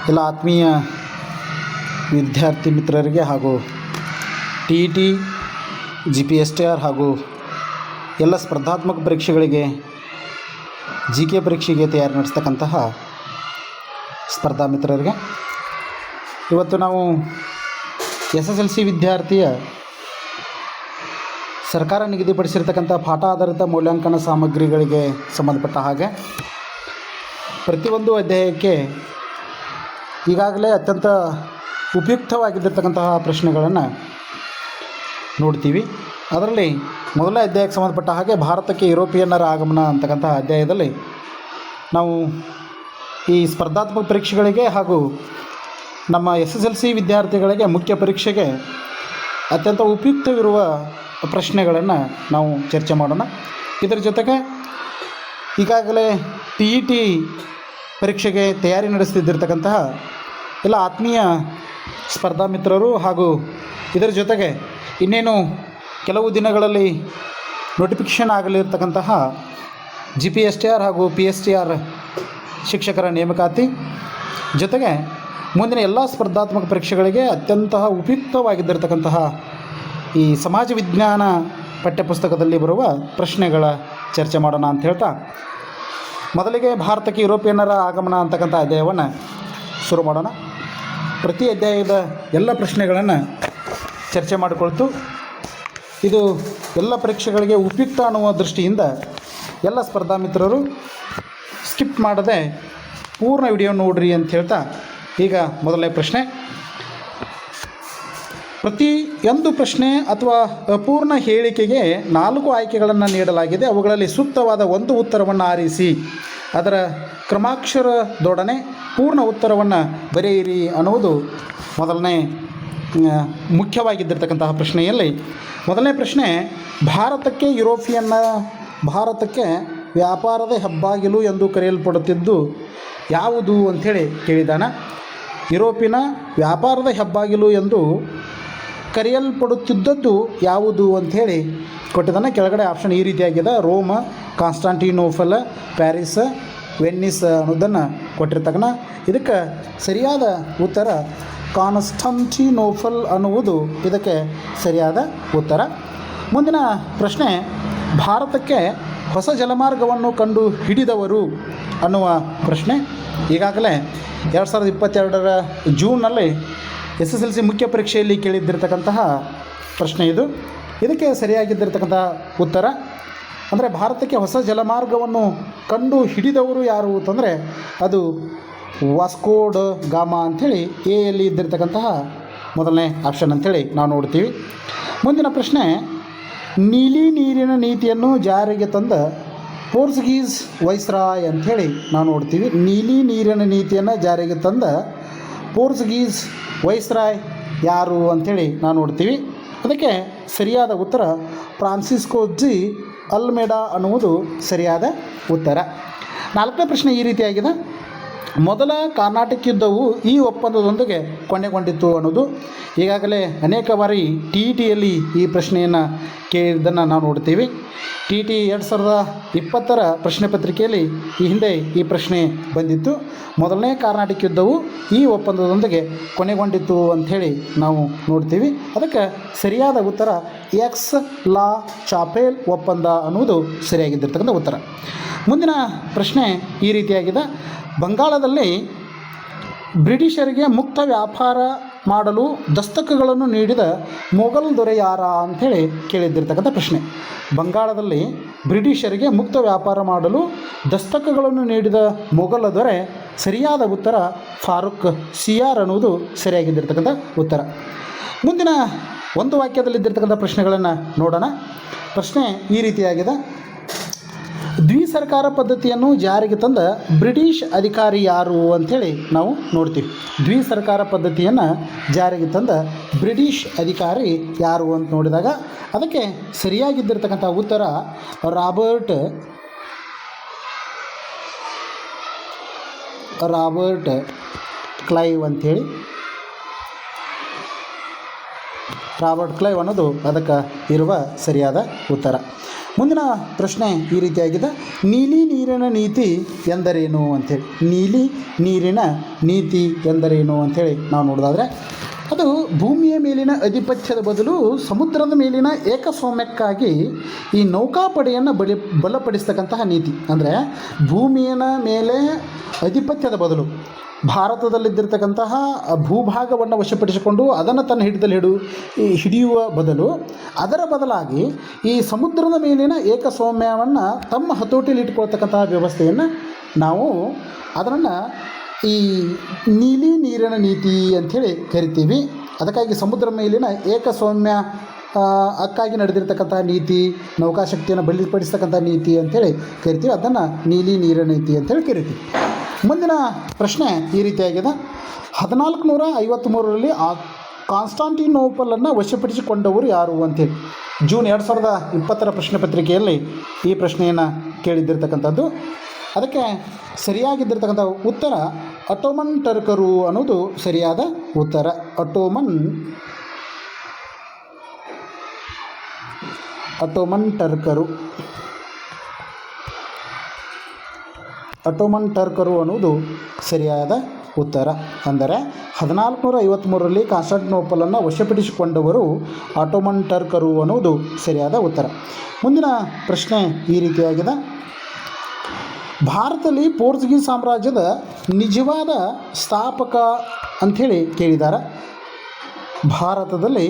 ಎಲ್ಲ ಆತ್ಮೀಯ ವಿದ್ಯಾರ್ಥಿ ಮಿತ್ರರಿಗೆ ಹಾಗೂ ಟಿ ಇ ಟಿ GPSTR ಹಾಗೂ ಎಲ್ಲ ಸ್ಪರ್ಧಾತ್ಮಕ ಪರೀಕ್ಷೆಗಳಿಗೆ GK ಪರೀಕ್ಷೆಗೆ ತಯಾರಿ ನಡೆಸ್ತಕ್ಕಂತಹ ಸ್ಪರ್ಧಾ ಮಿತ್ರರಿಗೆ ಇವತ್ತು ನಾವು SSLC ವಿದ್ಯಾರ್ಥಿಯ ಸರ್ಕಾರ ನಿಗದಿಪಡಿಸಿರ್ತಕ್ಕಂಥ ಪಾಠ ಆಧಾರಿತ ಮೌಲ್ಯಾಂಕನ ಸಾಮಗ್ರಿಗಳಿಗೆ ಸಂಬಂಧಪಟ್ಟ ಹಾಗೆ ಪ್ರತಿಯೊಂದು ಅಧ್ಯಾಯಕ್ಕೆ ಈಗಾಗಲೇ ಅತ್ಯಂತ ಉಪಯುಕ್ತವಾಗಿದ್ದಿರ್ತಕ್ಕಂತಹ ಪ್ರಶ್ನೆಗಳನ್ನು ನೋಡ್ತೀವಿ. ಅದರಲ್ಲಿ ಮೊದಲನೇ ಅಧ್ಯಾಯಕ್ಕೆ ಸಂಬಂಧಪಟ್ಟ ಹಾಗೆ ಭಾರತಕ್ಕೆ ಯುರೋಪಿಯನ್ನರ ಆಗಮನ ಅಂತಕ್ಕಂತಹ ಅಧ್ಯಾಯದಲ್ಲಿ ನಾವು ಈ ಸ್ಪರ್ಧಾತ್ಮಕ ಪರೀಕ್ಷೆಗಳಿಗೆ ಹಾಗೂ ನಮ್ಮ SSLC ವಿದ್ಯಾರ್ಥಿಗಳಿಗೆ ಮುಖ್ಯ ಪರೀಕ್ಷೆಗೆ ಅತ್ಯಂತ ಉಪಯುಕ್ತವಿರುವ ಪ್ರಶ್ನೆಗಳನ್ನು ನಾವು ಚರ್ಚೆ ಮಾಡೋಣ. ಇದರ ಜೊತೆಗೆ ಈಗಾಗಲೇ TET ಪರೀಕ್ಷೆಗೆ ತಯಾರಿ ನಡೆಸ್ತಿದ್ದಿರ್ತಕ್ಕಂತಹ ಎಲ್ಲ ಆತ್ಮೀಯ ಸ್ಪರ್ಧಾ ಮಿತ್ರರು ಹಾಗೂ ಇದರ ಜೊತೆಗೆ ಇನ್ನೇನು ಕೆಲವು ದಿನಗಳಲ್ಲಿ ನೋಟಿಫಿಕೇಷನ್ ಆಗಲಿರ್ತಕ್ಕಂತಹ GPSTR ಹಾಗೂ PSTR ಶಿಕ್ಷಕರ ನೇಮಕಾತಿ ಜೊತೆಗೆ ಮುಂದಿನ ಎಲ್ಲ ಸ್ಪರ್ಧಾತ್ಮಕ ಪರೀಕ್ಷೆಗಳಿಗೆ ಅತ್ಯಂತ ಉಪಯುಕ್ತವಾಗಿದ್ದಿರತಕ್ಕಂತಹ ಈ ಸಮಾಜ ವಿಜ್ಞಾನ ಪಠ್ಯಪುಸ್ತಕದಲ್ಲಿ ಬರುವ ಪ್ರಶ್ನೆಗಳ ಚರ್ಚೆ ಮಾಡೋಣ ಅಂತ ಹೇಳ್ತಾ ಮೊದಲಿಗೆ ಭಾರತಕ್ಕೆ ಯುರೋಪಿಯನ್ನರ ಆಗಮನ ಅಂತಕ್ಕಂಥ ಅಧ್ಯಾಯವನ್ನು ಶುರು ಮಾಡೋಣ. ಪ್ರತಿ ಅಧ್ಯಾಯದ ಎಲ್ಲ ಪ್ರಶ್ನೆಗಳನ್ನು ಚರ್ಚೆ ಮಾಡಿಕೊಳ್ತು ಇದು ಎಲ್ಲ ಪರೀಕ್ಷೆಗಳಿಗೆ ಉಪಯುಕ್ತ ಅನ್ನುವ ದೃಷ್ಟಿಯಿಂದ ಎಲ್ಲ ಸ್ಪರ್ಧಾ ಮಿತ್ರರು ಸ್ಕಿಪ್ ಮಾಡದೆ ಪೂರ್ಣ ವಿಡಿಯೋ ನೋಡ್ರಿ ಅಂತ ಹೇಳ್ತಾ ಈಗ ಮೊದಲನೇ ಪ್ರಶ್ನೆ. ಪ್ರತಿಯೊಂದು ಪ್ರಶ್ನೆ ಅಥವಾ ಅಪೂರ್ಣ ಹೇಳಿಕೆಗೆ 4 ಆಯ್ಕೆಗಳನ್ನು ನೀಡಲಾಗಿದೆ. ಅವುಗಳಲ್ಲಿ ಸೂಕ್ತವಾದ ಒಂದು ಉತ್ತರವನ್ನು ಆರಿಸಿ ಅದರ ಕ್ರಮಾಕ್ಷರದೊಡನೆ ಪೂರ್ಣ ಉತ್ತರವನ್ನು ಬರೆಯಿರಿ ಅನ್ನುವುದು ಮೊದಲನೇ ಮುಖ್ಯವಾಗಿದ್ದಿರ್ತಕ್ಕಂತಹ ಪ್ರಶ್ನೆಯಲ್ಲಿ ಮೊದಲನೇ ಪ್ರಶ್ನೆ, ಭಾರತಕ್ಕೆ ವ್ಯಾಪಾರದ ಹೆಬ್ಬಾಗಿಲು ಎಂದು ಕರೆಯಲ್ಪಡುತ್ತಿದ್ದು ಯಾವುದು ಅಂಥೇಳಿ ಕೇಳಿದಾನ. ಯುರೋಪಿನ ವ್ಯಾಪಾರದ ಹೆಬ್ಬಾಗಿಲು ಎಂದು ಕರೆಯಲ್ಪಡುತ್ತಿದ್ದದ್ದು ಯಾವುದು ಅಂಥೇಳಿ ಕೊಟ್ಟಿದ್ದಾನೆ. ಕೆಳಗಡೆ ಆಪ್ಷನ್ ಈ ರೀತಿಯಾಗಿದೆ: ರೋಮ್, ಕಾನ್ಸ್ಟಾಂಟಿನೋಪಲ್, ಪ್ಯಾರಿಸ್, ವೆನ್ನಿಸ್ ಅನ್ನೋದನ್ನು ಕೊಟ್ಟಿರ್ತಕ್ಕಂಥ. ಇದಕ್ಕೆ ಸರಿಯಾದ ಉತ್ತರ ಕಾನ್ಸ್ಟಾಂಟಿನೋಪಲ್ ಅನ್ನುವುದು ಇದಕ್ಕೆ ಸರಿಯಾದ ಉತ್ತರ. ಮುಂದಿನ ಪ್ರಶ್ನೆ, ಭಾರತಕ್ಕೆ ಹೊಸ ಜಲಮಾರ್ಗವನ್ನು ಕಂಡು ಹಿಡಿದವರು ಅನ್ನುವ ಪ್ರಶ್ನೆ. ಈಗಾಗಲೇ 2022 ಜೂನ್ನಲ್ಲಿ SSLC ಮುಖ್ಯ ಪರೀಕ್ಷೆಯಲ್ಲಿ ಕೇಳಿದ್ದಿರ್ತಕ್ಕಂತಹ ಪ್ರಶ್ನೆ ಇದು. ಇದಕ್ಕೆ ಸರಿಯಾಗಿದ್ದಿರ್ತಕ್ಕಂಥ ಉತ್ತರ ಅಂದರೆ ಭಾರತಕ್ಕೆ ಹೊಸ ಜಲಮಾರ್ಗವನ್ನು ಕಂಡು ಹಿಡಿದವರು ಯಾರು ಅಂತಂದರೆ ಅದು ವಾಸ್ಕೋ ಡ ಗಾಮಾ ಅಂಥೇಳಿ ಎಯಲ್ಲಿ ಇದ್ದಿರ್ತಕ್ಕಂತಹ ಮೊದಲನೇ ಆಪ್ಷನ್ ಅಂಥೇಳಿ ನಾವು ನೋಡ್ತೀವಿ. ಮುಂದಿನ ಪ್ರಶ್ನೆ, ನೀಲಿ ನೀರಿನ ನೀತಿಯನ್ನು ಜಾರಿಗೆ ತಂದ ಪೋರ್ಚುಗೀಸ್ ವೈಸ್ರಾಯ್ ಅಂಥೇಳಿ ನಾವು ನೋಡ್ತೀವಿ. ನೀಲಿ ನೀರಿನ ನೀತಿಯನ್ನು ಜಾರಿಗೆ ತಂದ ಪೋರ್ಚುಗೀಸ್ ವೈಸ್ರಾಯ್ ಯಾರು ಅಂಥೇಳಿ ನಾವು ನೋಡ್ತೀವಿ. ಅದಕ್ಕೆ ಸರಿಯಾದ ಉತ್ತರ ಫ್ರಾನ್ಸಿಸ್ಕೋ ಜಿ ಅಲ್ಮೆಡಾ ಅನ್ನುವುದು ಸರಿಯಾದ ಉತ್ತರ. 4ನೇ ಪ್ರಶ್ನೆ ಈ ರೀತಿಯಾಗಿದೆ: ಮೊದಲ ಕಾರ್ನಾಟಿಕ್ ಯುದ್ಧವು ಈ ಒಪ್ಪಂದದೊಂದಿಗೆ ಕೊನೆಗೊಂಡಿತ್ತು ಅನ್ನೋದು. ಈಗಾಗಲೇ ಅನೇಕ ಬಾರಿ TETಯಲ್ಲಿ ಈ ಪ್ರಶ್ನೆಯನ್ನು ಕೇಳಿದ್ದನ್ನು ನಾವು ನೋಡ್ತೀವಿ. TET 2020 ಪ್ರಶ್ನೆ ಪತ್ರಿಕೆಯಲ್ಲಿ ಈ ಹಿಂದೆ ಈ ಪ್ರಶ್ನೆ ಬಂದಿತ್ತು. ಮೊದಲನೇ ಕಾರ್ನಾಟಿಕ್ ಯುದ್ಧವು ಈ ಒಪ್ಪಂದದೊಂದಿಗೆ ಕೊನೆಗೊಂಡಿತ್ತು ಅಂಥೇಳಿ ನಾವು ನೋಡ್ತೀವಿ. ಅದಕ್ಕೆ ಸರಿಯಾದ ಉತ್ತರ ಎಕ್ಸ್ ಲಾ ಚಾಪೆಲ್ ಒಪ್ಪಂದ ಅನ್ನುವುದು ಸರಿಯಾಗಿದ್ದಿರ್ತಕ್ಕಂಥ ಉತ್ತರ. ಮುಂದಿನ ಪ್ರಶ್ನೆ ಈ ರೀತಿಯಾಗಿದೆ: ಬಂಗಾಳದಲ್ಲಿ ಬ್ರಿಟಿಷರಿಗೆ ಮುಕ್ತ ವ್ಯಾಪಾರ ಮಾಡಲು ದಸ್ತಕಗಳನ್ನು ನೀಡಿದ ಮೊಘಲ್ ದೊರೆ ಯಾರ ಅಂಥೇಳಿ ಕೇಳಿದ್ದಿರ್ತಕ್ಕಂಥ ಪ್ರಶ್ನೆ. ಬಂಗಾಳದಲ್ಲಿ ಬ್ರಿಟಿಷರಿಗೆ ಮುಕ್ತ ವ್ಯಾಪಾರ ಮಾಡಲು ದಸ್ತಕಗಳನ್ನು ನೀಡಿದ ಮೊಘಲ ದೊರೆ ಸರಿಯಾದ ಉತ್ತರ ಫಾರೂಕ್ ಸಿಯಾರ್ ಅನ್ನುವುದು ಸರಿಯಾಗಿದ್ದಿರ್ತಕ್ಕಂಥ ಉತ್ತರ. ಮುಂದಿನ ಒಂದು ವಾಕ್ಯದಲ್ಲಿದ್ದಿರ್ತಕ್ಕಂಥ ಪ್ರಶ್ನೆಗಳನ್ನು ನೋಡೋಣ. ಪ್ರಶ್ನೆ ಈ ರೀತಿಯಾಗಿದೆ: ದ್ವಿಸರ್ಕಾರ ಪದ್ಧತಿಯನ್ನು ಜಾರಿಗೆ ತಂದ ಬ್ರಿಟಿಷ್ ಅಧಿಕಾರಿ ಯಾರು ಅಂಥೇಳಿ ನಾವು ನೋಡ್ತೀವಿ. ದ್ವಿಸರ್ಕಾರ ಪದ್ಧತಿಯನ್ನು ಜಾರಿಗೆ ತಂದ ಬ್ರಿಟಿಷ್ ಅಧಿಕಾರಿ ಯಾರು ಅಂತ ನೋಡಿದಾಗ ಅದಕ್ಕೆ ಸರಿಯಾಗಿದ್ದಿರ್ತಕ್ಕಂಥ ಉತ್ತರ ರಾಬರ್ಟ್ ಕ್ಲೈವ್ ಅಂಥೇಳಿ. ರಾಬರ್ಟ್ ಕ್ಲೈವ್ ಅನ್ನೋದು ಅದಕ್ಕೆ ಇರುವ ಸರಿಯಾದ ಉತ್ತರ. ಮುಂದಿನ ಪ್ರಶ್ನೆ ಈ ರೀತಿಯಾಗಿದೆ, ನೀಲಿ ನೀರಿನ ನೀತಿ ಎಂದರೇನು ಅಂಥೇಳಿ. ನೀಲಿ ನೀರಿನ ನೀತಿ ಎಂದರೇನು ಅಂಥೇಳಿ ನಾವು ನೋಡೋದಾದರೆ, ಅದು ಭೂಮಿಯ ಮೇಲಿನ ಆಧಿಪತ್ಯದ ಬದಲು ಸಮುದ್ರದ ಮೇಲಿನ ಏಕಸ್ವಾಮ್ಯಕ್ಕಾಗಿ ಈ ನೌಕಾಪಡೆಯನ್ನು ಬಲಪಡಿಸ್ತಕ್ಕಂತಹ ನೀತಿ. ಅಂದರೆ ಭೂಮಿಯ ಮೇಲೆ ಆಧಿಪತ್ಯದ ಬದಲು ಭಾರತದಲ್ಲಿದ್ದಿರ್ತಕ್ಕಂತಹ ಭೂಭಾಗವನ್ನು ವಶಪಡಿಸಿಕೊಂಡು ಅದನ್ನು ತನ್ನ ಹಿಡಿದಲ್ಲಿ ಹಿಡಿಯುವ ಬದಲು ಅದರ ಬದಲಾಗಿ ಈ ಸಮುದ್ರದ ಮೇಲಿನ ಏಕಸ್ವಾಮ್ಯವನ್ನು ತಮ್ಮ ಹತೋಟಿಯಲ್ಲಿ ಇಟ್ಕೊಳ್ತಕ್ಕಂತಹ ವ್ಯವಸ್ಥೆಯನ್ನು ನಾವು ಅದನ್ನು ಈ ನೀಲಿ ನೀರಿನ ನೀತಿ ಅಂಥೇಳಿ ಕರಿತೀವಿ. ಅದಕ್ಕಾಗಿ ಸಮುದ್ರ ಮೇಲಿನ ಏಕಸ್ವಾಮ್ಯ ಅಕ್ಕಾಗಿ ನಡೆದಿರ್ತಕ್ಕಂಥ ನೀತಿ, ನೌಕಾಶಕ್ತಿಯನ್ನು ಬಲಿಪಡಿಸ್ತಕ್ಕಂಥ ನೀತಿ ಅಂಥೇಳಿ ಕರಿತೀವಿ. ಅದನ್ನು ನೀಲಿ ನೀರಿನ ನೀತಿ ಅಂಥೇಳಿ ಕರಿತೀವಿ. ಮುಂದಿನ ಪ್ರಶ್ನೆ ಈ ರೀತಿಯಾಗಿದೆ, 1453ರಲ್ಲಿ ಕಾನ್ಸ್ಟಾಂಟಿನೋಪಲನ್ನು ವಶಪಡಿಸಿಕೊಂಡವರು ಯಾರು ಅಂತೇಳಿ. ಜೂನ್ 2020 ಪ್ರಶ್ನೆ ಪತ್ರಿಕೆಯಲ್ಲಿ ಈ ಪ್ರಶ್ನೆಯನ್ನು ಕೇಳಿದ್ದಿರ್ತಕ್ಕಂಥದ್ದು. ಅದಕ್ಕೆ ಸರಿಯಾಗಿದ್ದಿರ್ತಕ್ಕಂಥ ಉತ್ತರ ಅಟೋಮನ್ ಟರ್ಕರು ಅನ್ನೋದು ಸರಿಯಾದ ಉತ್ತರ. ಅಟೋಮನ್ ಟರ್ಕರು ಅನ್ನುವುದು ಸರಿಯಾದ ಉತ್ತರ. ಅಂದರೆ 1453ರಲ್ಲಿ ಕಾನ್ಸ್ಟಾಂಟಿನೋಪಲನ್ನು ವಶಪಡಿಸಿಕೊಂಡವರು ಆಟೋಮನ್ ಟರ್ಕರು ಅನ್ನುವುದು ಸರಿಯಾದ ಉತ್ತರ. ಮುಂದಿನ ಪ್ರಶ್ನೆ ಈ ರೀತಿಯಾಗಿದೆ, ಭಾರತದಲ್ಲಿ ಪೋರ್ಚುಗೀಸ್ ಸಾಮ್ರಾಜ್ಯದ ನಿಜವಾದ ಸ್ಥಾಪಕ ಅಂಥೇಳಿ ಕೇಳಿದ್ದಾರೆ. ಭಾರತದಲ್ಲಿ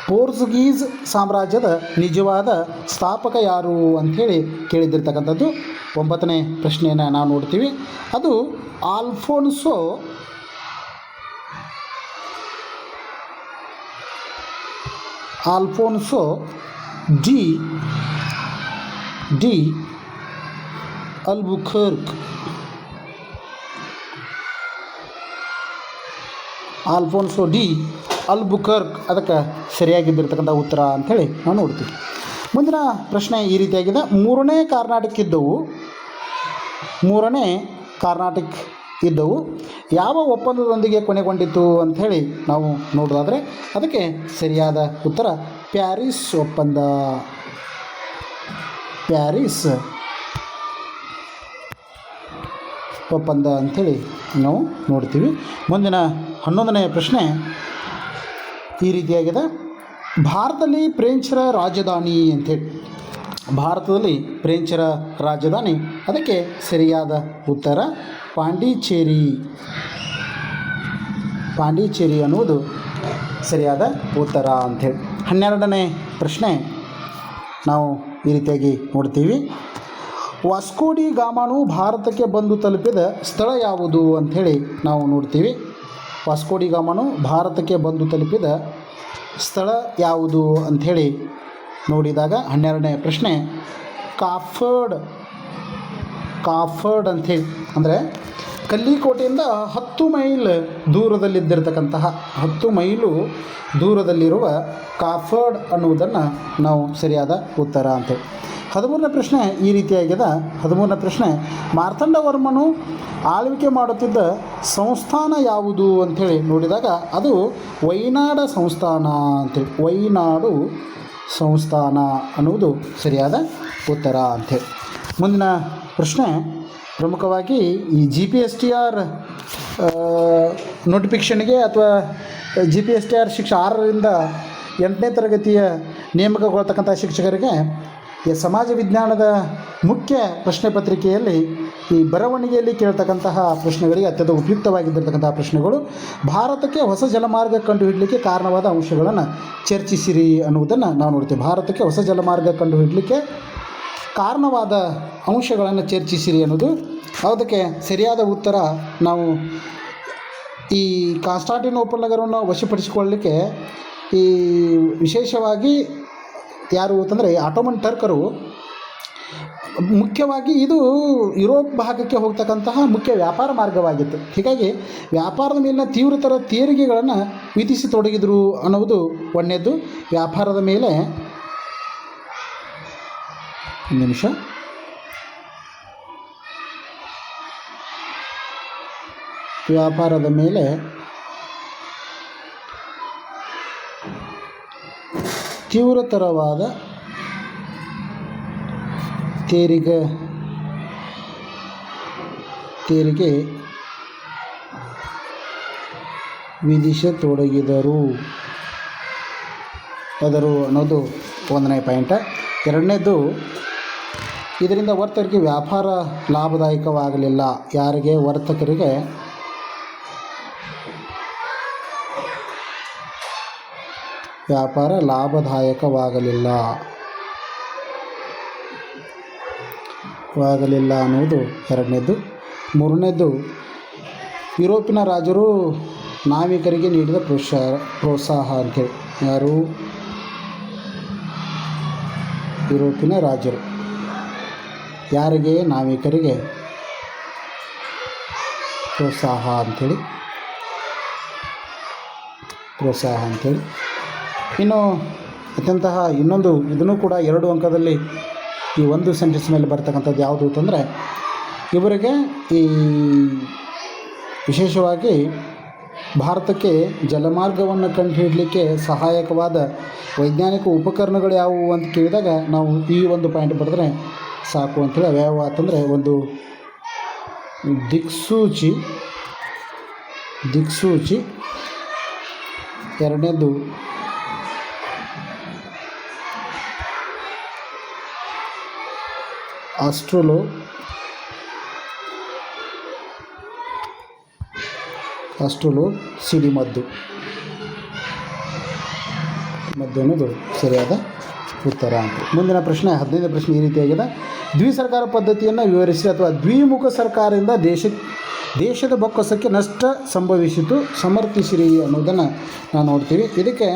ಪೋರ್ಚುಗೀಸ್ ಸಾಮ್ರಾಜ್ಯದ ನಿಜವಾದ ಸ್ಥಾಪಕ ಯಾರು ಅಂಥೇಳಿ ಕೇಳಿದ್ದಿರ್ತಕ್ಕಂಥದ್ದು. 9ನೇ ಪ್ರಶ್ನೆಯನ್ನು ನಾವು ನೋಡ್ತೀವಿ. ಅದು Alfonso D Albuquerque. Alfonso D Albuquerque ಅದಕ್ಕೆ ಸರಿಯಾಗಿದ್ದಿರ್ತಕ್ಕಂಥ ಉತ್ತರ ಅಂಥೇಳಿ ನಾವು ನೋಡ್ತೀವಿ. ಮುಂದಿನ ಪ್ರಶ್ನೆ ಈ ರೀತಿಯಾಗಿದೆ, ಮೂರನೇ ಕಾರ್ನಾಟಿಕ್ ಇದ್ದವು ಯಾವ ಒಪ್ಪಂದದೊಂದಿಗೆ ಕೊನೆಗೊಂಡಿತು ಅಂಥೇಳಿ ನಾವು ನೋಡೋದಾದರೆ ಅದಕ್ಕೆ ಸರಿಯಾದ ಉತ್ತರ ಪ್ಯಾರಿಸ್ ಒಪ್ಪಂದ ಅಂಥೇಳಿ ನಾವು ನೋಡ್ತೀವಿ. ಮುಂದಿನ 11ನೇ ಪ್ರಶ್ನೆ ಈ ರೀತಿಯಾಗಿದೆ, ಭಾರತದಲ್ಲಿ ಫ್ರೆಂಚರ ರಾಜಧಾನಿ ಅಂಥೇಳಿ. ಭಾರತದಲ್ಲಿ ಫ್ರೆಂಚರ ರಾಜಧಾನಿ ಅದಕ್ಕೆ ಸರಿಯಾದ ಉತ್ತರ ಪಾಂಡಿಚೇರಿ ಅನ್ನುವುದು ಸರಿಯಾದ ಉತ್ತರ ಅಂಥೇಳಿ. 12ನೇ ಪ್ರಶ್ನೆ ನಾವು ಈ ರೀತಿಯಾಗಿ ನೋಡ್ತೀವಿ, ವಾಸ್ಕೋ ಡಿ ಗಾಮನು ಭಾರತಕ್ಕೆ ಬಂದು ತಲುಪಿದ ಸ್ಥಳ ಯಾವುದು ಅಂಥೇಳಿ ನಾವು ನೋಡ್ತೀವಿ. ವಾಸ್ಕೋ ಡಿ ಗಾಮನು ಭಾರತಕ್ಕೆ ಬಂದು ತಲುಪಿದ ಸ್ಥಳ ಯಾವುದು ಅಂಥೇಳಿ ನೋಡಿದಾಗ 12ನೇ ಪ್ರಶ್ನೆ ಕಾಫರ್ಡ್ ಅಂಥೇಳಿ. ಅಂದರೆ ಕಲ್ಲಿಕೋಟೆಯಿಂದ 10 ಮೈಲ್ ದೂರದಲ್ಲಿದ್ದಿರತಕ್ಕಂತಹ 10 ಮೈಲು ದೂರದಲ್ಲಿರುವ ಕಾಫರ್ಡ್ ಅನ್ನುವುದನ್ನು ನಾವು ಸರಿಯಾದ ಉತ್ತರ ಅಂತೇಳಿ. 13ನೇ ಪ್ರಶ್ನೆ ಈ ರೀತಿಯಾಗಿದೆ. 13ನೇ ಪ್ರಶ್ನೆ, ಮಾರ್ತಾಂಡವರ್ಮನು ಆಳ್ವಿಕೆ ಮಾಡುತ್ತಿದ್ದ ಸಂಸ್ಥಾನ ಯಾವುದು ಅಂಥೇಳಿ ನೋಡಿದಾಗ ಅದು ವೈನಾಡ ಸಂಸ್ಥಾನ ಅಂಥೇಳಿ. ವೈನಾಡು ಸಂಸ್ಥಾನ ಅನ್ನುವುದು ಸರಿಯಾದ ಉತ್ತರ ಅಂಥೇಳಿ. ಮುಂದಿನ ಪ್ರಶ್ನೆ ಪ್ರಮುಖವಾಗಿ ಈ GPSTR ನೋಟಿಫಿಕೇಷನ್ಗೆ ಅಥವಾ GPSTR ಶಿಕ್ಷೆ 6ರಿಂದ 8ನೇ ತರಗತಿಯ ನೇಮಕಗೊಳ್ತಕ್ಕಂಥ ಶಿಕ್ಷಕರಿಗೆ ಈ ಸಮಾಜ ವಿಜ್ಞಾನದ ಮುಖ್ಯ ಪ್ರಶ್ನೆ ಪತ್ರಿಕೆಯಲ್ಲಿ ಈ ಬರವಣಿಗೆಯಲ್ಲಿ ಕೇಳ್ತಕ್ಕಂತಹ ಪ್ರಶ್ನೆಗಳಿಗೆ ಅತ್ಯಂತ ಉಪಯುಕ್ತವಾಗಿದ್ದಿರತಕ್ಕಂತಹ ಪ್ರಶ್ನೆಗಳು. ಭಾರತಕ್ಕೆ ಹೊಸ ಜಲಮಾರ್ಗ ಕಂಡುಹಿಡಲಿಕ್ಕೆ ಕಾರಣವಾದ ಅಂಶಗಳನ್ನು ಚರ್ಚಿಸಿರಿ ಅನ್ನುವುದನ್ನು ನಾವು ನೋಡ್ತೀವಿ. ಭಾರತಕ್ಕೆ ಹೊಸ ಜಲಮಾರ್ಗ ಕಂಡುಹಿಡಲಿಕ್ಕೆ ಕಾರಣವಾದ ಅಂಶಗಳನ್ನು ಚರ್ಚಿಸಿರಿ ಅನ್ನೋದು. ಅದಕ್ಕೆ ಸರಿಯಾದ ಉತ್ತರ ನಾವು ಈ ಕಾನ್ಸ್ಟಾಂಟಿನೋಪಲ್ ನಗರವನ್ನು ವಶಪಡಿಸಿಕೊಳ್ಳಲಿಕ್ಕೆ ಈ ವಿಶೇಷವಾಗಿ ಯಾರು ಅಂತಂದರೆ ಆಟೋಮನ್ ಟರ್ಕರು. ಮುಖ್ಯವಾಗಿ ಇದು ಯುರೋಪ್ ಭಾಗಕ್ಕೆ ಹೋಗ್ತಕ್ಕಂತಹ ಮುಖ್ಯ ವ್ಯಾಪಾರ ಮಾರ್ಗವಾಗಿತ್ತು. ಹೀಗಾಗಿ ವ್ಯಾಪಾರದ ಮೇಲಿನ ತೀವ್ರತರ ತೆರಿಗೆಗಳನ್ನು ವಿಧಿಸತೊಡಗಿದರು ಅನ್ನುವುದು ಒಂದನೇದು. ವ್ಯಾಪಾರದ ಮೇಲೆ ತೀವ್ರತರವಾದ ತೆರಿಗೆ ವಿಧಿಸತೊಡಗಿದರು ಅದರು ಅನ್ನೋದು 1ನೇ ಪಾಯಿಂಟ್. 2ನೇದು, ಇದರಿಂದ ವರ್ತಕರಿಗೆ ವ್ಯಾಪಾರ ಲಾಭದಾಯಕವಾಗಲಿಲ್ಲ. ಯಾರಿಗೆ? ವರ್ತಕರಿಗೆ ವ್ಯಾಪಾರ ಲಾಭದಾಯಕವಾಗಲಿಲ್ಲ ಅನ್ನುವುದು 2ನೇದು. 3ನೇದು, ಯುರೋಪಿನ ರಾಜರು ನಾವಿಕರಿಗೆ ನೀಡಿದ ಪ್ರೋತ್ಸಾಹ ಅಂತೇಳಿ. ಯಾರು? ಯುರೋಪಿನ ರಾಜರು ಯಾರಿಗೆ? ನಾವಿಕರಿಗೆ ಪ್ರೋತ್ಸಾಹ ಅಂಥೇಳಿ. ಇನ್ನು ಅತ್ಯಂತಹ ಇನ್ನೊಂದು, ಇದನ್ನು ಕೂಡ 2 ಅಂಕದಲ್ಲಿ ಈ ಒಂದು ಸೆಂಟೆನ್ಸ್ ಮೇಲೆ ಬರ್ತಕ್ಕಂಥದ್ದು ಯಾವುದು ಅಂತಂದರೆ, ಇವರಿಗೆ ಈ ವಿಶೇಷವಾಗಿ ಭಾರತಕ್ಕೆ ಜಲಮಾರ್ಗವನ್ನು ಕಂಡುಹಿಡಲಿಕ್ಕೆ ಸಹಾಯಕವಾದ ವೈಜ್ಞಾನಿಕ ಉಪಕರಣಗಳು ಯಾವುವು ಅಂತ ಕೇಳಿದಾಗ ನಾವು ಈ ಒಂದು ಪಾಯಿಂಟ್ ಬರೆದ್ರೆ ಸಾಕು ಅಂಥೇಳಿ. ಅವ್ಯಾವ ಅಂತಂದರೆ, ಒಂದು ದಿಕ್ಸೂಚಿ. 2ನೇದು ಅಸ್ಟ್ರೋಲೋ ಸಿಡಿಮದ್ದು ಅನ್ನೋದು ಸರಿಯಾದ ಉತ್ತರ ಅಂತ. ಮುಂದಿನ ಪ್ರಶ್ನೆ 15ನೇ ಪ್ರಶ್ನೆ ಈ ರೀತಿಯಾಗಿದೆ. ದ್ವಿಸರ್ಕಾರ ಪದ್ಧತಿಯನ್ನು ವಿವರಿಸಿ ಅಥವಾ ದ್ವಿಮುಖ ಸರ್ಕಾರದಿಂದ ದೇಶದ ಬೊಕ್ಕಸಕ್ಕೆ ನಷ್ಟ ಸಂಭವಿಸಿತು, ಸಮರ್ಥಿಸಿರಿ ಅನ್ನೋದನ್ನು ನಾವು ನೋಡ್ತೀವಿ. ಇದಕ್ಕೆ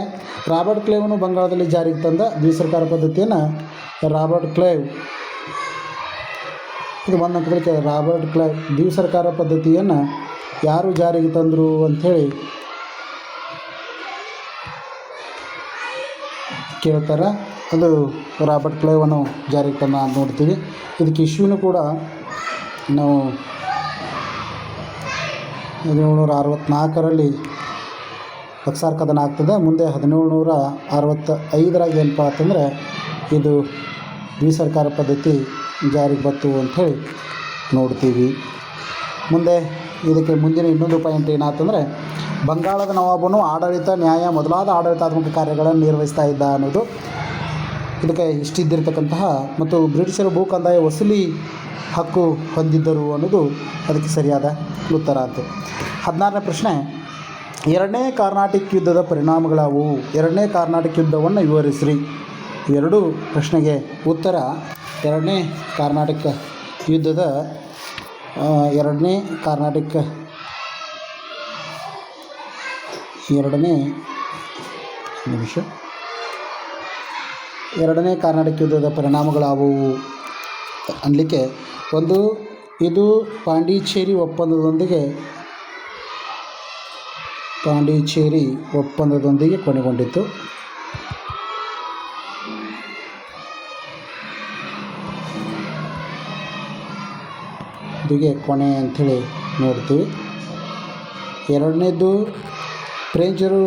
ರಾಬರ್ಟ್ ಕ್ಲೇವ್ನು ಬಂಗಾಳದಲ್ಲಿ ಜಾರಿಗೆ ತಂದ ದ್ವಿಸರ್ಕಾರ ಪದ್ಧತಿಯನ್ನು ರಾಬರ್ಟ್ ಕ್ಲೇವ್, ಇದು 1 ಅಂಕದಲ್ಲಿ ರಾಬರ್ಟ್ ಕ್ಲೇವ್ ದ್ವಿಸರ್ಕಾರ ಪದ್ಧತಿಯನ್ನು ಯಾರು ಜಾರಿಗೆ ತಂದರು ಅಂಥೇಳಿ ಕೇಳ್ತಾರೆ. ಅದು ರಾಬರ್ಟ್ ಕ್ಲೇವನ್ನು ಜಾರಿಗೆ ತಂದ ಅಂತ ನೋಡ್ತೀವಿ. ಇದಕ್ಕೆ ಇಶ್ಯೂನು ಕೂಡ ನಾವು 1764ರಲ್ಲಿ ಬಕ್ಸಾರ್ ಕದನ ಆಗ್ತದೆ. ಮುಂದೆ 1765ರಾಗ ಏನಪ್ಪ ಅಂತಂದರೆ ಇದು ದ್ವಿಸರ್ಕಾರ ಪದ್ಧತಿ ಜಾರಿಗೆ ಬಂತು ಅಂಥೇಳಿ ನೋಡ್ತೀವಿ. ಮುಂದೆ ಇದಕ್ಕೆ ಮುಂದಿನ ಇನ್ನೊಂದು ಪಾಯಿಂಟ್ ಏನಾಯ್ತಂದರೆ, ಬಂಗಾಳದ ನವಾಬನು ಆಡಳಿತ, ನ್ಯಾಯ ಮೊದಲಾದ ಆಡಳಿತಾತ್ಮಕ ಕಾರ್ಯಗಳನ್ನು ನಿರ್ವಹಿಸ್ತಾ ಇದ್ದ ಅನ್ನೋದು ಇದಕ್ಕೆ ಇಷ್ಟಿದ್ದಿರತಕ್ಕಂತಹ, ಮತ್ತು ಬ್ರಿಟಿಷರು ಭೂ ಕಂದಾಯ ವಸೂಲಿ ಹಕ್ಕು ಹೊಂದಿದ್ದರು ಅನ್ನೋದು ಅದಕ್ಕೆ ಸರಿಯಾದ ಉತ್ತರ ಅಂತ. 16ನೇ ಪ್ರಶ್ನೆ, 2ನೇ ಕರ್ನಾಟಕ ಯುದ್ಧದ ಪರಿಣಾಮಗಳಾವು? 2ನೇ ಕರ್ನಾಟಕ ಯುದ್ಧವನ್ನು ವಿವರಿಸ್ರಿ. 2 ಪ್ರಶ್ನೆಗೆ ಉತ್ತರ 2ನೇ ಕರ್ನಾಟಕ ಯುದ್ಧದ 2ನೇ ಕರ್ನಾಟಕ ಯುದ್ಧದ ಪರಿಣಾಮಗಳಾವುವು ಅನ್ನಲಿಕ್ಕೆ, ಒಂದು, ಇದು ಪಾಂಡಿಚೇರಿ ಒಪ್ಪಂದದೊಂದಿಗೆ ಕೊನೆಗೊಂಡಿತು. ಇದಿಗೆ ಕೊನೆ ಅಂಥೇಳಿ ನೋಡ್ತೀವಿ. 2ನೇದು, ಫ್ರೆಂಚರು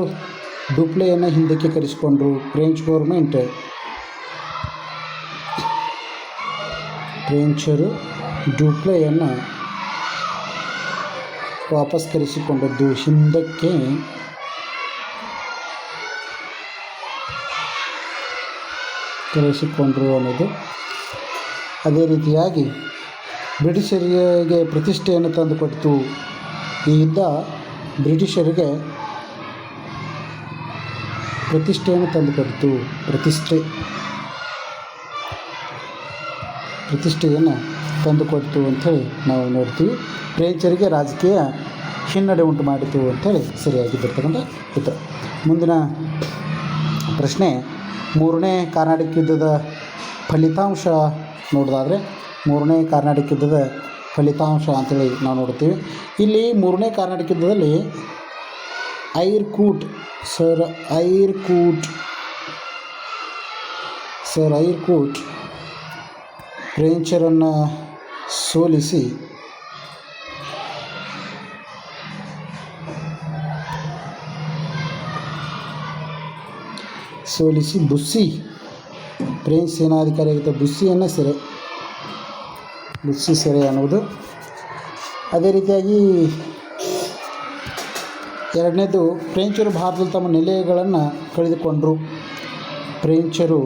ಡುಪ್ಲೆಯನ್ನು ಹಿಂದಕ್ಕೆ ಕರೆಸಿಕೊಂಡ್ರು. ಫ್ರೆಂಚ್ ಗೌರ್ಮೆಂಟ್ ಫ್ರೆಂಚರು ಡುಪ್ಲೆಯನ್ನು ವಾಪಸ್ ಕರೆಸಿಕೊಂಡದ್ದು, ಹಿಂದಕ್ಕೆ ಕರೆಸಿಕೊಂಡ್ರು ಅನ್ನೋದು. ಅದೇ ರೀತಿಯಾಗಿ ಬ್ರಿಟಿಷರಿಗೆ ಪ್ರತಿಷ್ಠೆಯನ್ನು ತಂದುಕೊಡ್ತು. ಈ ಯುದ್ಧ ಬ್ರಿಟಿಷರಿಗೆ ಪ್ರತಿಷ್ಠೆಯನ್ನು ತಂದುಕೊಡ್ತು. ಪ್ರತಿಷ್ಠೆಯನ್ನು ತಂದುಕೊಡ್ತು ಅಂಥೇಳಿ ನಾವು ನೋಡ್ತೀವಿ. ಫ್ರೆಂಚರಿಗೆ ರಾಜಕೀಯ ಹಿನ್ನಡೆ ಉಂಟು ಮಾಡಿತು ಅಂಥೇಳಿ ಸರಿಯಾಗಿದ್ದಿರ್ತಕ್ಕಂಥ ಉತ್ತರ. ಮುಂದಿನ ಪ್ರಶ್ನೆ, 3ನೇ ಕರ್ನಾಟಕ ಯುದ್ಧದ ಫಲಿತಾಂಶ ನೋಡೋದಾದರೆ, 3ನೇ ಕರ್ನಾಟಕ ಯುದ್ಧದ ಫಲಿತಾಂಶ ಅಂಥೇಳಿ ನಾವು ನೋಡ್ತೀವಿ. ಇಲ್ಲಿ 3ನೇ ಕರ್ನಾಟಕ ಯುದ್ಧದಲ್ಲಿ ಸರ್ ಐರ್ಕೂಟ್ ಫ್ರೆಂಚರನ್ನು ಸೋಲಿಸಿ ಬುಸ್ಸಿ, ಫ್ರೆಂಚ್ ಸೇನಾಧಿಕಾರಿಯಾಗಿದ್ದ ಬುಸ್ಸಿಯನ್ನು ಲುಚ್ಚಿ ಸೆರೆ ಅನ್ನುವುದು. ಅದೇ ರೀತಿಯಾಗಿ ಎರಡನೇದು ಫ್ರೆಂಚರು ಭಾರತದಲ್ಲಿ ತಮ್ಮ ನೆಲೆಗಳನ್ನು ಕಳೆದುಕೊಂಡರು. ಫ್ರೆಂಚರು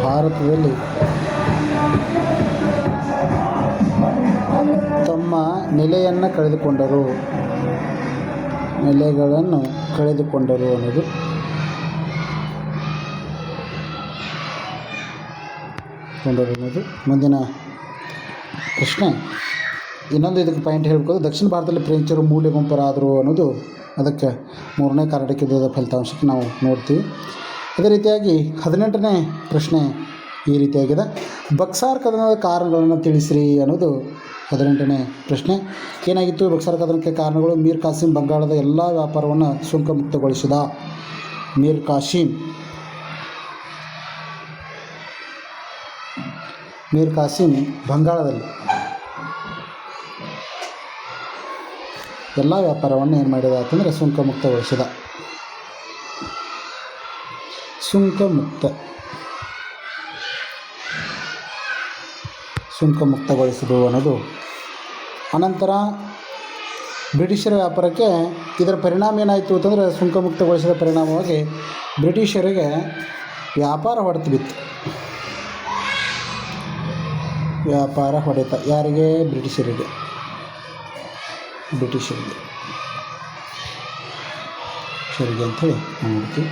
ಭಾರತದಲ್ಲಿ ತಮ್ಮ ನೆಲೆಗಳನ್ನು ಕಳೆದುಕೊಂಡರು ಅನ್ನೋದು. ಮುಂದಿನ ಪ್ರಶ್ನೆ, ಇನ್ನೊಂದು ಇದಕ್ಕೆ ಪಾಯಿಂಟ್ ಹೇಳ್ಬೋದು. ದಕ್ಷಿಣ ಭಾರತದಲ್ಲಿ ಫ್ರೆಂಚರು ಮೂಲೆ ಗುಂಪರಾದರು ಅನ್ನೋದು ಅದಕ್ಕೆ 3ನೇ ಕರ್ನಾಟಕ ಯುದ್ಧದ ಫಲಿತಾಂಶಕ್ಕೆ ನಾವು ನೋಡ್ತೀವಿ. ಅದೇ ರೀತಿಯಾಗಿ 18ನೇ ಪ್ರಶ್ನೆ ಈ ರೀತಿಯಾಗಿದೆ. ಬಕ್ಸಾರ್ ಕದನದ ಕಾರಣಗಳನ್ನು ತಿಳಿಸಿರಿ ಅನ್ನೋದು 18ನೇ ಪ್ರಶ್ನೆ. ಏನಾಗಿತ್ತು ಬಕ್ಸಾರ್ ಕದನಕ್ಕೆ ಕಾರಣಗಳು? ಮೀರ್ ಕಾಸಿಂ ಬಂಗಾಳದ ಎಲ್ಲ ವ್ಯಾಪಾರವನ್ನು ಸುಂಕ ಮುಕ್ತಗೊಳಿಸಿದ. ಮೀರ್ ಕಾಸಿಂ ಬಂಗಾಳದಲ್ಲಿ ಎಲ್ಲ ವ್ಯಾಪಾರವನ್ನು ಏನು ಮಾಡಿದ ಅಂತಂದರೆ ಸುಂಕ ಮುಕ್ತಗೊಳಿಸಿದು ಅನ್ನೋದು. ಅನಂತರ ಬ್ರಿಟಿಷರ ವ್ಯಾಪಾರಕ್ಕೆ ಇದರ ಪರಿಣಾಮ ಏನಾಯಿತು ಅಂತಂದರೆ, ಸುಂಕ ಮುಕ್ತಗೊಳಿಸಿದ ಪರಿಣಾಮವಾಗಿ ಬ್ರಿಟಿಷರಿಗೆ ವ್ಯಾಪಾರ ಹೊಡೆತ ಬಿತ್ತು. ವ್ಯಾಪಾರ ಹೊಡೆತ ಯಾರಿಗೆ? ಬ್ರಿಟಿಷರಿಗೆ ಅಂಥೇಳಿ ನೋಡ್ತೀವಿ.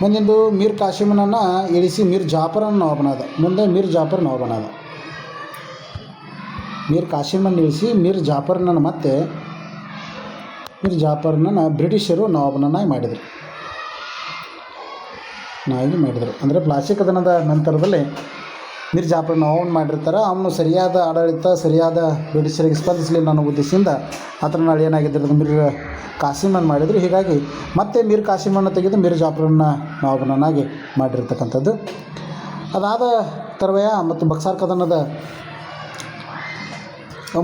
ಮುಂದಿಂದು ಮೀರ್ ಕಾಸಿಮನನ್ನು ಇಳಿಸಿ ಮೀರ್ ಜಾಫರನ್ನು ನವಾಬನಾದ. ಮುಂದೆ ಮೀರ್ ಕಾಸಿಮನ್ನು ಇಳಿಸಿ ಮೀರ್ ಜಾಫರನನ್ನು ಬ್ರಿಟಿಷರು ನವಾಬನನ್ನಾಗಿ ಮಾಡಿದರು. ಅಂದರೆ ಪ್ಲಾಸಿ ಕದನದ ನಂತರದಲ್ಲಿ ಮೀರ್ ಜಾಫರ್ ನವಾಬನ ಮಾಡಿರ್ತಾರೆ. ಅವನು ಸರಿಯಾದ ಆಡಳಿತ, ಸರಿಯಾದ ಬ್ರಿಟಿಷರಿಗೆ ಸ್ಪಂದಿಸಲಿಲ್ಲ ಅನ್ನೋ ಉದ್ದೇಶದಿಂದ ಆತನ ಏನಾಗಿದ್ದರು ಮೀರ್ ಕಾಸಿಮನ್ನು ಮಾಡಿದರು. ಹೀಗಾಗಿ ಮತ್ತೆ ಮೀರ್ ಕಾಸಿಮನ್ನು ತೆಗೆದು ಮೀರ್ ಜಾಫರನ್ನ ನವಾಬನನ್ನಾಗಿ ಮಾಡಿರ್ತಕ್ಕಂಥದ್ದು. ಅದಾದ ತರುವಾಯ ಮತ್ತು ಬಕ್ಸಾರ್ ಕದನದ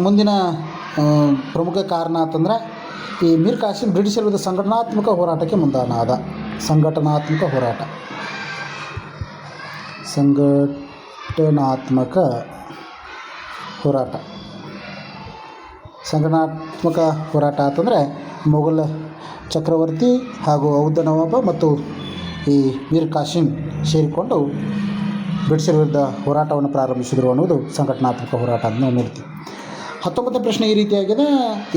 ಮುಂದಿನ ಪ್ರಮುಖ ಕಾರಣ ಅಂತಂದರೆ, ಈ ಮೀರ್ ಕಾಸಿಂ ಬ್ರಿಟಿಷರ ವಿರುದ್ಧ ಸಂಘಟನಾತ್ಮಕ ಹೋರಾಟ ಅಂತಂದರೆ ಮೊಘಲ್ ಚಕ್ರವರ್ತಿ ಹಾಗೂ ಔದ್ ನವಾಬ ಮತ್ತು ಈ ಮೀರ್ ಕಾಸಿಂ ಸೇರಿಕೊಂಡು ಬ್ರಿಟಿಷರ ವಿರುದ್ಧ ಹೋರಾಟವನ್ನು ಪ್ರಾರಂಭಿಸಿದರು ಅನ್ನೋದು ಸಂಘಟನಾತ್ಮಕ ಹೋರಾಟ ಅಂತ ನಾವು ನೋಡ್ತೀವಿ. 19ನೇ ಪ್ರಶ್ನೆ ಈ ರೀತಿಯಾಗಿದೆ.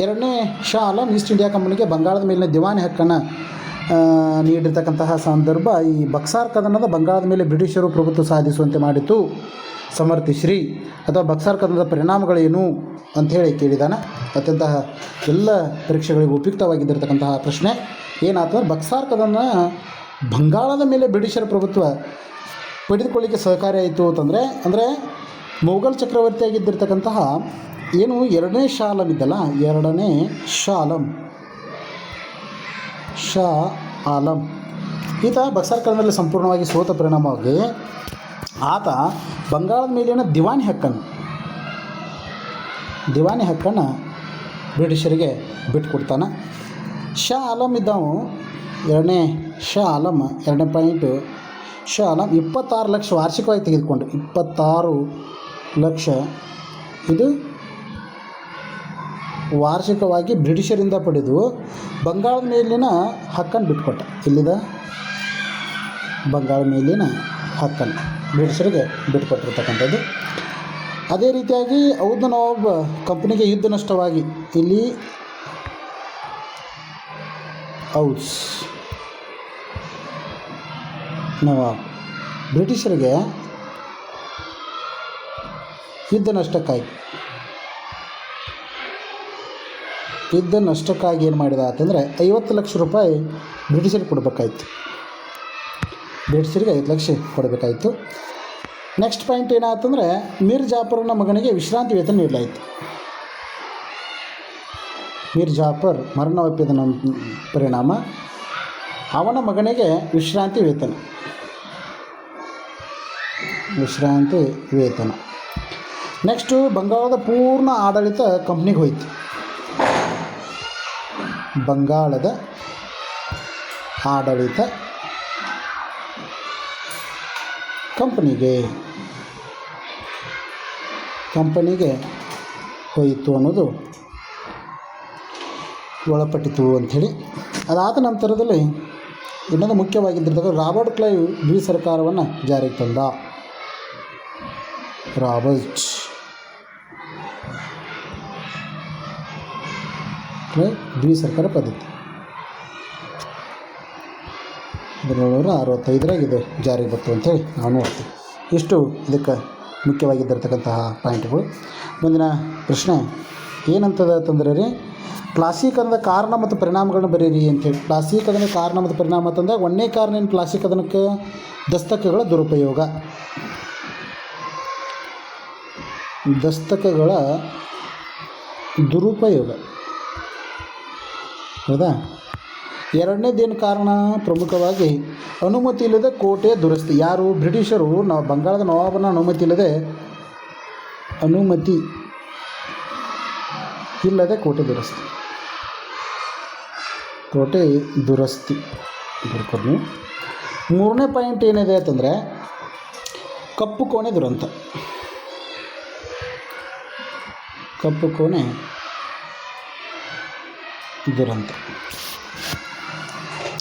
2ನೇ ಶಾ ಆಲಂ ಈಸ್ಟ್ ಇಂಡಿಯಾ ಕಂಪನಿಗೆ ಬಂಗಾಳದ ಮೇಲಿನ ದಿವಾನಿ ಹಕ್ಕನ್ನು ನೀಡಿರ್ತಕ್ಕಂತಹ ಸಂದರ್ಭ ಈ ಬಕ್ಸಾರ್ ಕದನದ ಬಂಗಾಳದ ಮೇಲೆ ಬ್ರಿಟಿಷರು ಪ್ರಭುತ್ವ ಸಾಧಿಸುವಂತೆ ಮಾಡಿತು. ಸಮರ್ಥಿಸ್ರಿ ಅಥವಾ ಬಕ್ಸಾರ್ ಕದನದ ಪರಿಣಾಮಗಳೇನು ಅಂಥೇಳಿ ಕೇಳಿದಾನೆ. ಅತ್ಯಂತ ಎಲ್ಲ ಪರೀಕ್ಷೆಗಳಿಗೆ ಉಪಯುಕ್ತವಾಗಿದ್ದಿರತಕ್ಕಂತಹ ಪ್ರಶ್ನೆ ಏನಾಗ್ತದೆ, ಬಕ್ಸಾರ್ ಕದನ ಬಂಗಾಳದ ಮೇಲೆ ಬ್ರಿಟಿಷರ ಪ್ರಭುತ್ವ ಪಡೆದುಕೊಳ್ಳಿಕ್ಕೆ ಸಹಕಾರಿಯಾಯಿತು ಅಂದರೆ ಮೊಘಲ್ ಚಕ್ರವರ್ತಿಯಾಗಿದ್ದಿರ್ತಕ್ಕಂತಹ ಏನು 2ನೇ ಶಾ ಆಲಂ ಇದ್ದಲ್ಲ, 2ನೇ ಶಾ ಆಲಂ ಈತ ಬಕ್ಸಾರ್ ಕದನದಲ್ಲಿ ಸಂಪೂರ್ಣವಾಗಿ ಸೋತ ಪರಿಣಾಮವಾಗಿ ಆತ ಬಂಗಾಳದ ಮೇಲಿನ ದಿವಾನಿ ಹಕ್ಕನ್ನು ಬ್ರಿಟಿಷರಿಗೆ ಬಿಟ್ಟುಕೊಡ್ತಾನೆ. ಶಾ ಆಲಂ ಇದ್ದವು 2ನೇ ಶಾ ಆಲಂ 2ನೇ ಪಾಯಿಂಟು ಶಾ ಆಲಂ 26 ಲಕ್ಷ ವಾರ್ಷಿಕವಾಗಿ ತೆಗೆದುಕೊಂಡು 26 ಲಕ್ಷ ಇದು ವಾರ್ಷಿಕವಾಗಿ ಬ್ರಿಟಿಷರಿಂದ ಪಡೆದು ಬಂಗಾಳದ ಮೇಲಿನ ಹಕ್ಕನ್ನು ಬಿಟ್ಟುಕೊಟ್ಟ. ಇಲ್ಲಿದ ಬಂಗಾಳ ಮೇಲಿನ ಹಕ್ಕನ್ನು ಬ್ರಿಟಿಷರಿಗೆ ಬಿಟ್ಟುಕೊಟ್ಟಿರ್ತಕ್ಕಂಥದ್ದು. ಅದೇ ರೀತಿಯಾಗಿ ಔದ್ ನವಾಬ್ ಕಂಪನಿಗೆ ಯುದ್ಧ ನಷ್ಟವಾಗಿ ಇಲ್ಲಿ ಔಸ್ ನವಾಬ್ ಬ್ರಿಟಿಷರಿಗೆ ಯುದ್ಧ ನಷ್ಟಕ್ಕಾಗಿ ಏನು ಮಾಡಿದ ಅಂತಂದರೆ 50 ಲಕ್ಷ ರೂಪಾಯಿ ಬ್ರಿಟಿಷರಿಗೆ ಕೊಡಬೇಕಾಯ್ತು. ಬ್ರಿಟಿಷರಿಗೆ 5 ಲಕ್ಷ ಕೊಡಬೇಕಾಯಿತು. ನೆಕ್ಸ್ಟ್ ಪಾಯಿಂಟ್ ಏನಾಯ್ತಂದರೆ, ಮೀರ್ ಜಾಫರ್ನ ಮಗನಿಗೆ ವಿಶ್ರಾಂತಿ ವೇತನ ನೀಡಲಾಯಿತು. ಮೀರ್ ಜಾಫರ್ ಮರಣವಪ್ಪಿದ ಪರಿಣಾಮ ಅವನ ಮಗನಿಗೆ ವಿಶ್ರಾಂತಿ ವೇತನ. ನೆಕ್ಸ್ಟು ಬಂಗಾಳದ ಪೂರ್ಣ ಆಡಳಿತ ಕಂಪ್ನಿಗೆ ಹೋಯಿತು. ಬಂಗಾಳದ ಆಡಳಿತ ಕಂಪನಿಗೆ ಹೋಯಿತು ಅನ್ನೋದು ಒಳಪಟ್ಟಿತು ಅಂಥೇಳಿ. ಅದಾದ ನಂತರದಲ್ಲಿ ಇನ್ನೊಂದು ಮುಖ್ಯವಾಗಿದ್ದಿರ್ತಕ್ಕ ರಾಬರ್ಟ್ ಕ್ಲೈವ್ ದ್ವಿ ಸರ್ಕಾರವನ್ನು ಜಾರಿಗೆ ತಂದ. ರಾಬರ್ಟ್ ಕ್ಲೈವ್ ದ್ವಿ ಸರ್ಕಾರ ಪದ್ಧತಿ 1765 ಇದು ಜಾರಿಗೆ ಬಂತು ಅಂಥೇಳಿ ನಾವು ನೋಡ್ತೀವಿ. ಇಷ್ಟು ಇದಕ್ಕೆ ಮುಖ್ಯವಾಗಿದ್ದಿರ್ತಕ್ಕಂತಹ ಪಾಯಿಂಟ್ಗಳು. ಮುಂದಿನ ಪ್ರಶ್ನೆ ಏನಂತದ ಅಂತಂದ್ರೆ ರೀ, ಕ್ಲಾಸೀಕರಣದ ಕಾರಣ ಮತ್ತು ಪರಿಣಾಮಗಳನ್ನ ಬರೀರಿ ಅಂಥೇಳಿ. ಕ್ಲಾಸೀಕರಣದ ಕಾರಣ ಮತ್ತು ಪರಿಣಾಮ ಅಂತಂದಾಗ ಒಂದನೇ ಕಾರಣ ಏನು, ಕ್ಲಾಸೀಕರಣಕ್ಕೆ ದಸ್ತಕಗಳ ದುರುಪಯೋಗ. ಹೌದಾ. ಎರಡನೇದೇನು ಕಾರಣ, ಪ್ರಮುಖವಾಗಿ ಅನುಮತಿ ಇಲ್ಲದೆ ಕೋಟೆಯ ದುರಸ್ತಿ. ಯಾರು, ಬ್ರಿಟಿಷರು ಬಂಗಾಳದ ನವಾಬನ ಅನುಮತಿ ಇಲ್ಲದೆ ಕೋಟೆ ದುರಸ್ತಿ ಬರ್ಕೊಂಡು. ಮೂರನೇ ಪಾಯಿಂಟ್ ಏನಿದೆ ಅಂತಂದರೆ ಕಪ್ಪು ಕೋಣೆ ದುರಂತ.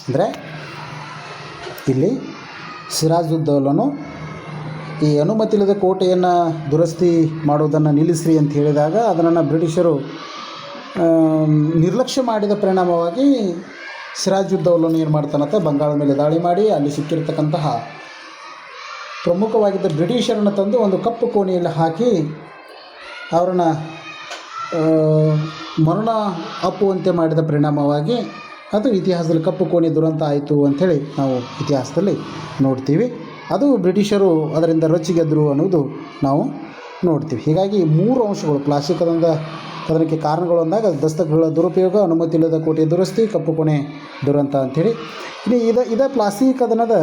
ಅಂದರೆ ಇಲ್ಲಿ ಸಿರಾಜುದ್ದೌಲನು ಈ ಅನುಮತಿ ಇಲ್ಲದ ಕೋಟೆಯನ್ನು ದುರಸ್ತಿ ಮಾಡುವುದನ್ನು ನಿಲ್ಲಿಸ್ರಿ ಅಂತ ಹೇಳಿದಾಗ ಅದನ್ನು ಬ್ರಿಟಿಷರು ನಿರ್ಲಕ್ಷ್ಯ ಮಾಡಿದ ಪರಿಣಾಮವಾಗಿ ಸಿರಾಜುದ್ದೌಲನು ಏನು ಮಾಡ್ತಾನಂತ ಬಂಗಾಳದ ಮೇಲೆ ದಾಳಿ ಮಾಡಿ ಅಲ್ಲಿ ಸಿಕ್ಕಿರತಕ್ಕಂತಹ ಪ್ರಮುಖವಾಗಿದ್ದ ಬ್ರಿಟಿಷರನ್ನು ತಂದು ಒಂದು ಕಪ್ಪು ಕೋಣೆಯಲ್ಲಿ ಹಾಕಿ ಅವರನ್ನು ಮರಣ ಅಪ್ಪುವಂತೆ ಮಾಡಿದ ಪರಿಣಾಮವಾಗಿ ಅದು ಇತಿಹಾಸದಲ್ಲಿ ಕಪ್ಪು ಕೋಣೆ ದುರಂತ ಆಯಿತು ಅಂಥೇಳಿ ನಾವು ಇತಿಹಾಸದಲ್ಲಿ ನೋಡ್ತೀವಿ. ಅದು ಬ್ರಿಟಿಷರು ಅದರಿಂದ ರೊಚ್ಚಿಗೆದ್ದರು ಅನ್ನೋದು ನಾವು ನೋಡ್ತೀವಿ. ಹೀಗಾಗಿ 3 ಅಂಶಗಳು ಕ್ಲಾಸೀಕರಣಕ್ಕೆ ಕಾರಣಗಳು ಅಂದಾಗ ದಸ್ತಕಗಳ ದುರುಪಯೋಗ, ಅನುಮತಿ ಇಲ್ಲದ ಕೋಟೆ ದುರಸ್ತಿ, ಕಪ್ಪು ಕೋಣೆ ದುರಂತ ಅಂಥೇಳಿ. ಇನ್ನು ಇದ ಕ್ಲಾಸೀಕರಣದ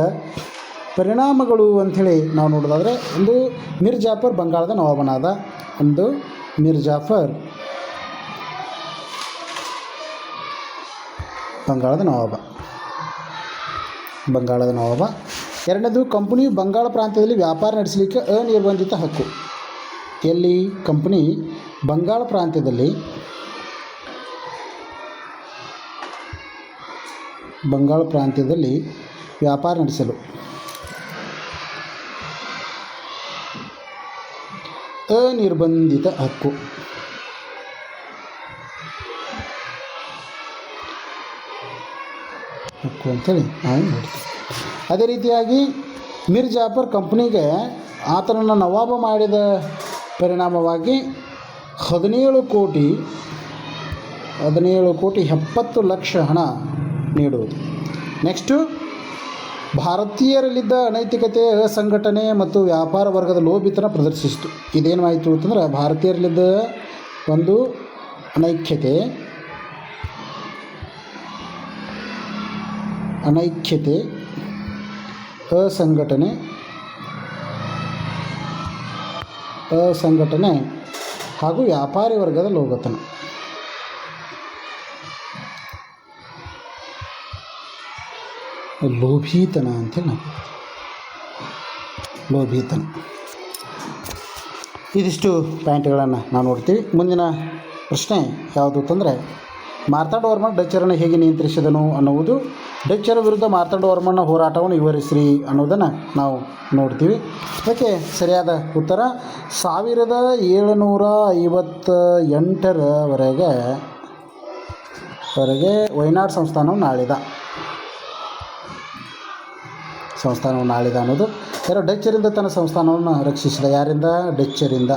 ಪರಿಣಾಮಗಳು ಅಂಥೇಳಿ ನಾವು ನೋಡೋದಾದರೆ, ಒಂದು ಮೀರ್ ಜಾಫರ್ ಬಂಗಾಳದ ನವಾಬನಾದ. ಬಂಗಾಳದ ನವಾಬ. ಎರಡನೇದು, ಕಂಪನಿಯು ಬಂಗಾಳ ಪ್ರಾಂತ್ಯದಲ್ಲಿ ವ್ಯಾಪಾರ ನಡೆಸಲಿಕ್ಕೆ ಅನಿರ್ಬಂಧಿತ ಹಕ್ಕು. ಎಲ್ಲಿ ಕಂಪನಿ ಬಂಗಾಳ ಪ್ರಾಂತ್ಯದಲ್ಲಿ ವ್ಯಾಪಾರ ನಡೆಸಲು ಅನಿರ್ಬಂಧಿತ ಹಕ್ಕು. ಅಂತೇಳಿ ನಾವು ನೋಡ್ತೀವಿ. ಅದೇ ರೀತಿಯಾಗಿ ಮೀರ್ ಜಾಫರ್ ಕಂಪ್ನಿಗೆ ಆತನನ್ನು ನವಾಬ ಮಾಡಿದ ಪರಿಣಾಮವಾಗಿ 17 ಕೋಟಿ 70 ಲಕ್ಷ ಹಣ ನೀಡುವುದು. ನೆಕ್ಸ್ಟು, ಭಾರತೀಯರಲ್ಲಿದ್ದ ಅನೈತಿಕತೆ, ಅಸಂಘಟನೆ ಮತ್ತು ವ್ಯಾಪಾರ ವರ್ಗದ ಲೋಭಿತನ ಪ್ರದರ್ಶಿಸಿತು. ಇದೇನಾಯಿತು ಅಂತಂದ್ರೆ, ಭಾರತೀಯರಲ್ಲಿದ್ದ ಒಂದು ಅನೈಕ್ಯತೆ, ಅಸಂಘಟನೆ ಹಾಗೂ ವ್ಯಾಪಾರಿ ವರ್ಗದ ಲೋಭಿತನ. ಅಂತೇಳಿ ಲೋಭಿತನ. ಇದಿಷ್ಟು ಪಾಯಿಂಟ್ಗಳನ್ನು ನಾವು ನೋಡ್ತೀವಿ. ಮುಂದಿನ ಪ್ರಶ್ನೆ ಯಾವುದು ಅಂತಂದರೆ, ಮಾರ್ತಾಂಡವರ್ಮನ್ ಡಚ್ಚರನ್ನು ಹೇಗೆ ನಿಯಂತ್ರಿಸಿದನು ಅನ್ನುವುದು. ಡಚ್ಚರ ವಿರುದ್ಧ ಮಾರ್ತಾಂಡವರ್ಮನ ಹೋರಾಟವನ್ನು ವಿವರಿಸ್ರಿ ಅನ್ನೋದನ್ನು ನಾವು ನೋಡ್ತೀವಿ. ಅದಕ್ಕೆ ಸರಿಯಾದ ಉತ್ತರ 1758 ವೈನಾಡ್ ಸಂಸ್ಥಾನವನ್ನು ಆಳಿದ ಅನ್ನೋದು. ಡಚ್ಚರಿಂದ ತನ್ನ ಸಂಸ್ಥಾನವನ್ನು ರಕ್ಷಿಸಿದ. ಯಾರಿಂದ? ಡಚ್ಚರಿಂದ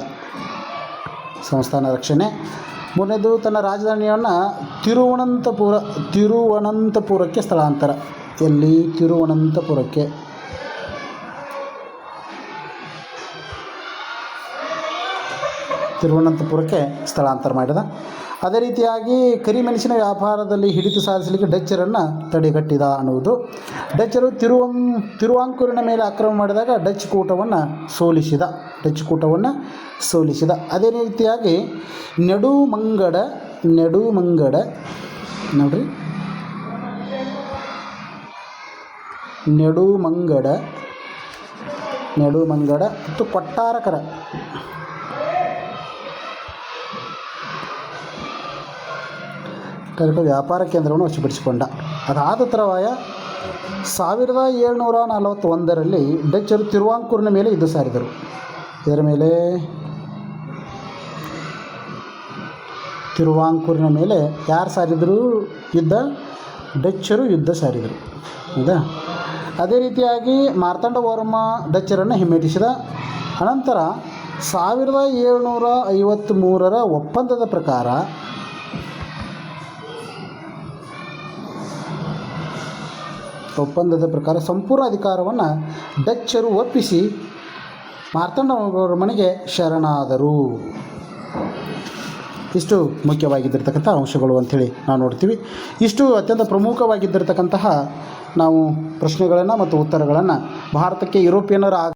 ಸಂಸ್ಥಾನ ರಕ್ಷಣೆ. ಮೂರನೇದು, ತನ್ನ ರಾಜಧಾನಿಯನ್ನು ತಿರುವನಂತಪುರಕ್ಕೆ ಸ್ಥಳಾಂತರ. ಎಲ್ಲಿ? ತಿರುವನಂತಪುರಕ್ಕೆ. ಸ್ಥಳಾಂತರ ಮಾಡಿದ. ಅದೇ ರೀತಿಯಾಗಿ ಕರಿಮೆಣಸಿನ ವ್ಯಾಪಾರದಲ್ಲಿ ಹಿಡಿತ ಸಾಧಿಸಲಿಕ್ಕೆ ಡಚ್ಚರನ್ನು ತಡೆಗಟ್ಟಿದ ಅನ್ನುವುದು. ಡಚ್ಚರು ತಿರುವಾಂಕೂರಿನ ಮೇಲೆ ಆಕ್ರಮಣ ಮಾಡಿದಾಗ ಡಚ್ ಕೂಟವನ್ನು ಸೋಲಿಸಿದ. ಅದೇ ರೀತಿಯಾಗಿ ನೆಡುಮಂಗಡ ನೋಡ್ರಿ, ನೆಡುಮಂಗಡ ಮತ್ತು ಕೊಟ್ಟಾರಕರ ವ್ಯಾಪಾರ ಕೇಂದ್ರವನ್ನು ವಶಪಡಿಸಿಕೊಂಡ. ಅದಾದ ತರುವಾಯ 1741ರಲ್ಲಿ ಡಚ್ಚರು ತಿರುವಾಂಕೂರಿನ ಮೇಲೆ ಯುದ್ಧ ಸಾರಿದರು. ಇದರ ಮೇಲೆ ತಿರುವಾಂಕೂರಿನ ಮೇಲೆ ಯಾರು ಸಾರಿದರು ಯುದ್ಧ? ಡಚ್ಚರು ಯುದ್ಧ ಸಾರಿದರು. ಹೌದಾ? ಅದೇ ರೀತಿಯಾಗಿ ಮಾರ್ತಾಂಡವರ್ಮ ಡಚ್ಚರನ್ನು ಹಿಮ್ಮೆಟ್ಟಿಸಿದ. ಅನಂತರ 1753ರ ಒಪ್ಪಂದದ ಪ್ರಕಾರ ಸಂಪೂರ್ಣ ಅಧಿಕಾರವನ್ನು ಡಚ್ಚರು ಒಪ್ಪಿಸಿ ಮಾರ್ತಾಂಡವರ್ಮನಿಗೆ ಶರಣಾದರು. ಇಷ್ಟು ಮುಖ್ಯವಾಗಿದ್ದಿರ್ತಕ್ಕಂಥ ಅಂಶಗಳು ಅಂಥೇಳಿ ನಾವು ನೋಡ್ತೀವಿ. ಇಷ್ಟು ಅತ್ಯಂತ ಪ್ರಮುಖವಾಗಿದ್ದಿರತಕ್ಕಂತಹ ನಾವು ಪ್ರಶ್ನೆಗಳನ್ನು ಮತ್ತು ಉತ್ತರಗಳನ್ನು ಭಾರತಕ್ಕೆ ಯುರೋಪಿಯನ್ನರ